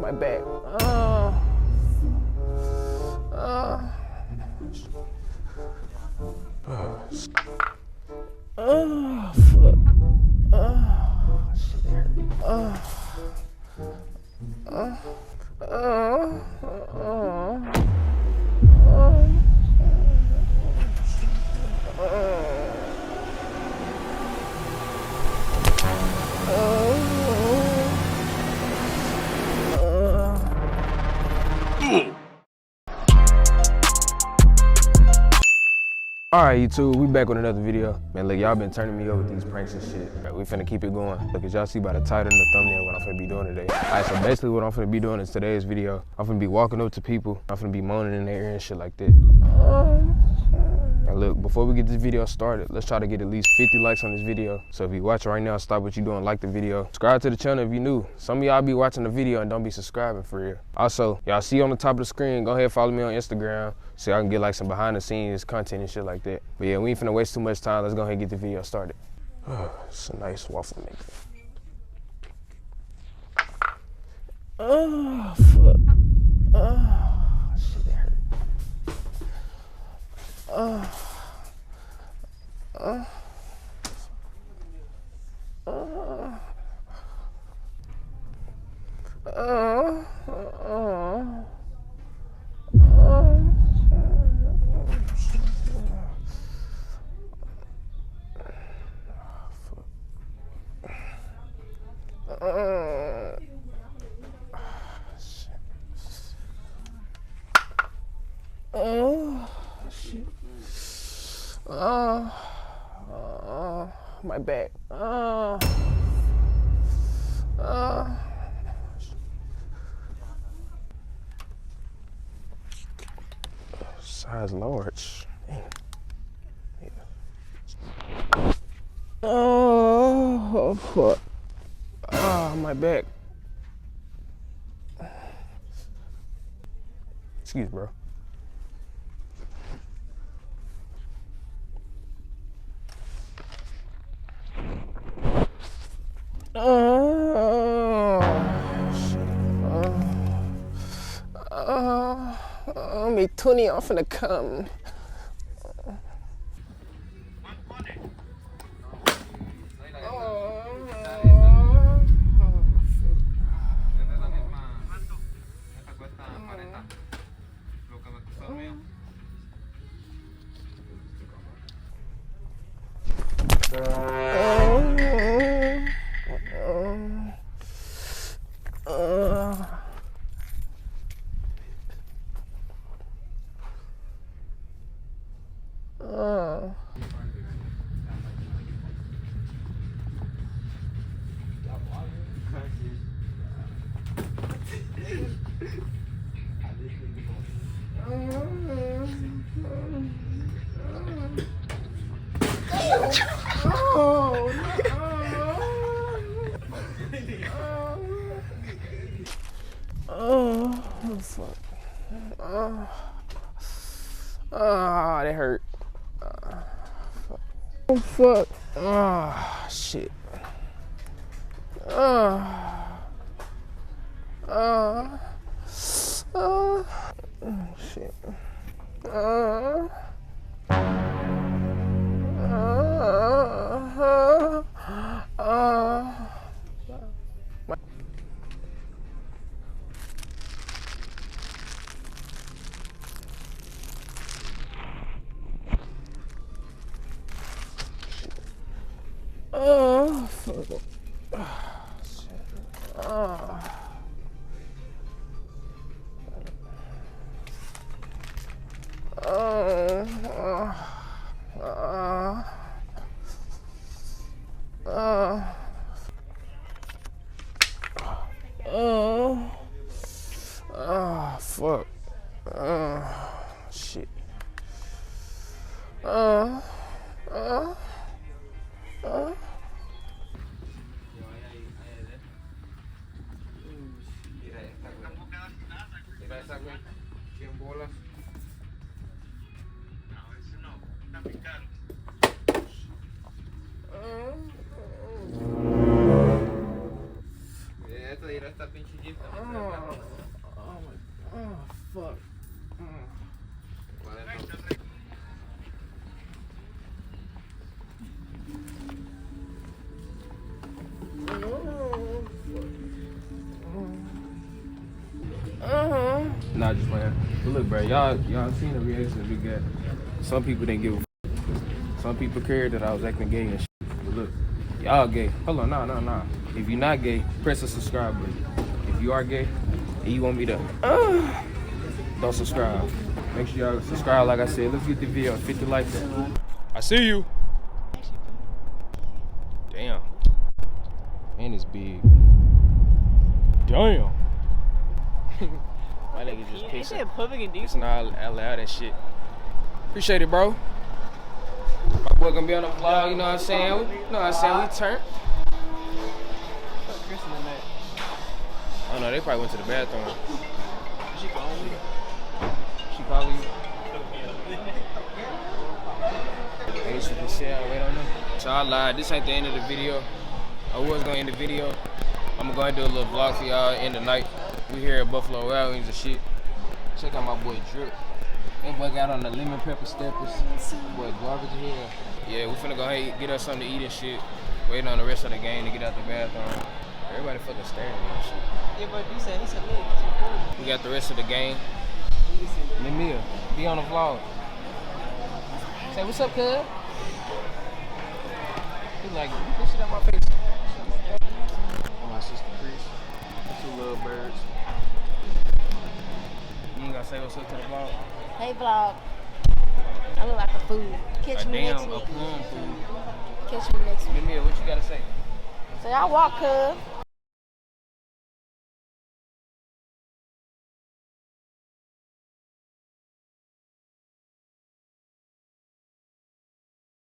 my back. Fuck. Shit hurt. Alright, YouTube, we back with another video. Man, look, y'all been turning me up with these pranks and shit. We finna keep it going. Look, as y'all see by the title and the thumbnail what I'm finna be doing today. Alright, so basically what I'm finna be doing in today's video, I'm finna be walking up to people. I'm finna be moaning in their ear and shit like that. And look, before we get this video started, let's try to get at least 50 likes on this video. So if you watching right now, stop what you doing, like the video. Subscribe to the channel if you new. Some of y'all be watching the video and don't be subscribing for real. Also, y'all see on the top of the screen, go ahead and follow me on Instagram so I can get like some behind the scenes content and shit like that. But yeah, we ain't finna waste too much time. Let's go ahead and get the video started. It's a nice waffle maker. Oh, fuck. Oh, shit, that hurt. My back. Size large. Dang. Yeah. Oh, fuck. My back. Excuse, bro. Me tuning off in the come. Oh, fuck. That hurt. Fuck. Oh, fuck. Shit. Shit. Fuck. Shit. Fuck. Shit. Essa aí essa pente de Fuck. Nah, just playing. But look, bro, y'all seen the reaction we got. Some people didn't give a f. Some people cared that I was acting gay and shit. But look, y'all gay. Hold on, nah. If you're not gay, press the subscribe button. If you are gay and you want me to, don't subscribe. Make sure y'all subscribe. Like I said, let's get the video 50 likes up. I see you. Damn. Man, it's big. Damn. My nigga just pissing. Public and It's not allow that shit. Appreciate it, bro. My boy gonna be on the vlog, you know what I'm saying? We turned. Oh no, they probably went to the bathroom. She calling me. She calling you? Hey, she can share, wait on them. So I lied, this ain't the end of the video. I was gonna end the video. I'm gonna go ahead and do a little vlog for y'all in the night. We here at Buffalo Wild Wings and shit. Check out my boy Drip. That boy got on the lemon pepper steppers. That boy garbage here. Yeah, we finna go ahead and get us something to eat and shit. Waiting on the rest of the game to get out the bathroom. Everybody fucking staring at me and shit. Yeah, but you said he said look. We got the rest of the game. Lemia, be on the vlog. Say what's up, cuz? He like, get this shit out my face. My sister Chris, 2 little birds. You ain't gonna say what's up to the vlog? Hey vlog. I look like a fool. Catch me next week. A plum food. Catch me next week. Lemia, what you gotta say? So y'all walk, cuz.